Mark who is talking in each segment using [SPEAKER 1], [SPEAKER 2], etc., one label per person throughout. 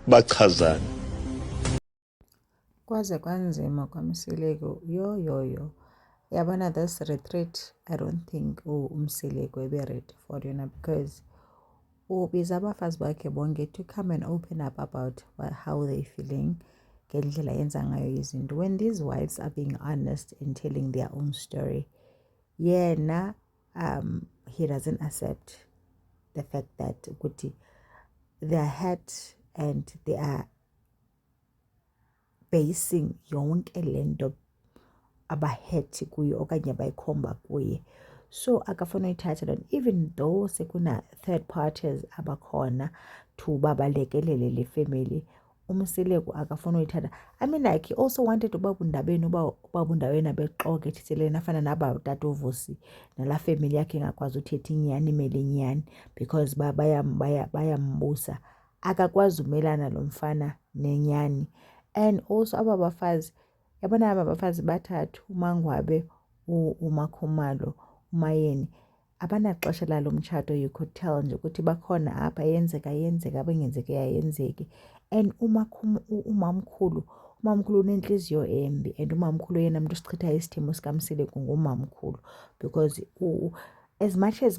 [SPEAKER 1] bachazane.
[SPEAKER 2] Kwaze kwanzima kwaMsileko yo. Yabona this retreat, I don't think uMsileko ready for yona because ubiza abafazi bakhe bonke to come and open up about how they feeling ngendlela yenza ngayo izinto. When these wives are being honest in telling their own story, yena he doesn't accept the fact that ukuthi they are hurt and they are basing yonke lento abahethi kuyo okanye bayikhomba kuye. So akafuna uyithatha lona, even though sekuna third parties abakhona to babalekelele le family, uMsileko akafuna uyithatha. I mean, like, he also wanted uba bundaweni abexoke thithelena afana naba tata uVusi nala family yakhe engakwazi uthetha inyani imele inyani because bayambusa. Akakwazi umelana lo mfana nenyani. And also aba bafazi, yabona aba bafazi bathathu, uMangwabe, uMakhumalo, uMayeni, abanaxesha lalo mtshato. You could tell nje ukuthi bakhona apha, yenzeka abengenzeki yayenzeki. And umamkhulu unenhliziyo embi, and umamkhulu yena umuntu sichitha isithemo sikaMsileko ngumamkhulu because as much as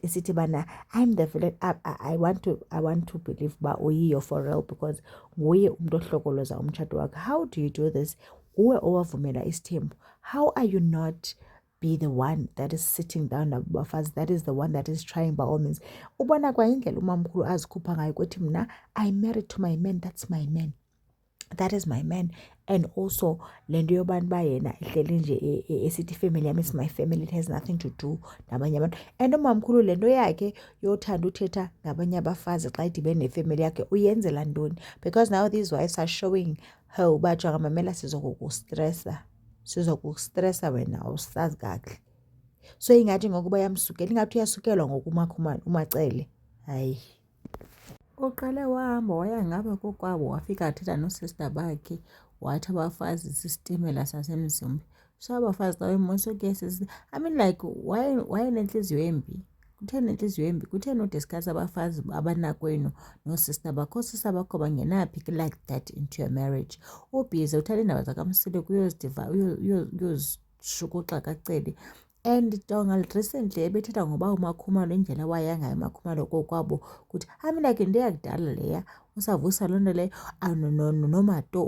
[SPEAKER 2] sithi bana I'm the villain, I want to believe ba uyiyo for real because nguye umuntu ohlokoloza umtshato wakhe. How do you do this? Uwe owavumela isithembu. How are you not be the one that is sitting down nabafazi, that is the one that is trying by all means? Ubona kwa indlela umamkhulu azikhupha ngayo ukuthi mina I married to my man, that's my man, that is my man. And also lento yobantu bayena ihleli nje esithi family yami is my family, it has nothing to do nabanye abantu. And umamkhulu lento yakhe yothanda uthetha ngabanye abafazi xa idibene nefamily yakhe uyenzela ntoni? Because now these wives are showing her uba jonga mamela sizokustressa wena awusazi kakuhle. So ingathi ngokuba yamsukela, ingathi uyasukelwa ngokumakhumana umacele. Hayi, uqale wahamba waya ngapha kokwabo wafika athetha no-sister bakhe wathi abafazi sisitimela sasemzimba. So abafazi xa bemoso ke I mean, like, why nenhliziyo embi? Kutheni nenhliziyo embi? Kutheni udiscuss abafazi abanakwenu no-sister bakho? Osista bakho bangenaphi like that into your marriage? Ubhize uthatha iindaba zakaMsileko uyozishukuxa kacele. And jonga recently ebethetha ngoba uMakhumalo indlela waya ngayo uMakhumalo kokwabo ukuthi I mean, like, into yakudala leya usavusa loo nto leyo noMato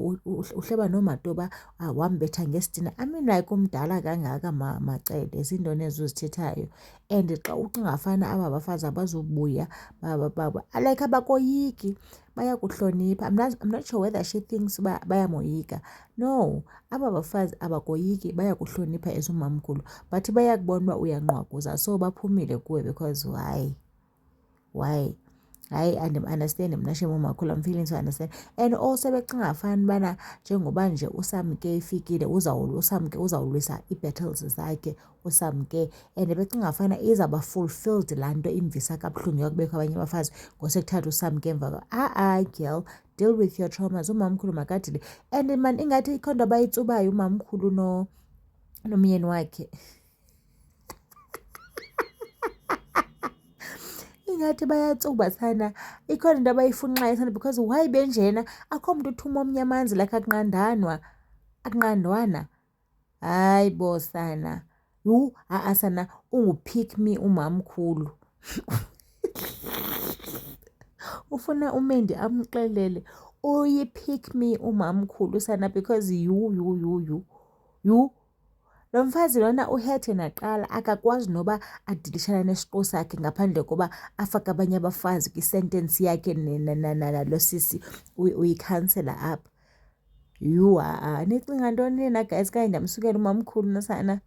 [SPEAKER 2] uhleba noMato ba wambetha ngesitina. I mean, like, umdala kangaka macele zintoni ezuzithethayo. And xa ucingafana aba bafazi abazubuya like abakoyiki, bayakuhlonipha. I'm not sure whether she thinks bayamoyika. No, aba bafazi abakoyiki, bayakuhlonipha as umamkhulu, but bayakubona uba uyanqwaguza, so baphumile kuwe because why? Hayi, and mna shem umakhulu, I'm feeling to understand. And also becinga fani bana njengoba nje uSamke ifikile uSamke uzawulwisa ii-battles zakhe uSamke, and becinga fana izawuba fulfilled laa nto imvisa kabuhlungu yakubekho abanye abafazi ngosekuthatha uSamke emva girl, deal with your traumas. Umamkhulu makadile. And man, ingathi ikho nto abayitsubayo umamkhulu nomyeni wakhe. Ingathi bayatsuba sana, ikhona into abayifunxayo sana because why benjena? Akho mntu uthuma omnye amanzi like akunqandwana. Hayi bo sana, sana ungu-pick me umamkhulu. Ufuna uMendi amxelele uyi-pick me umamkhulu sana because you lo mfazi lona uhethe naqala akakwazi noba adilishana nesiqo sakhe ngaphandle koba afake abanye abafazi kwi-sentence yakhe nalo sisi uyikhansela apha. Nicinga ntoni nina guys kanye ndamsukela umamkhulu nosana?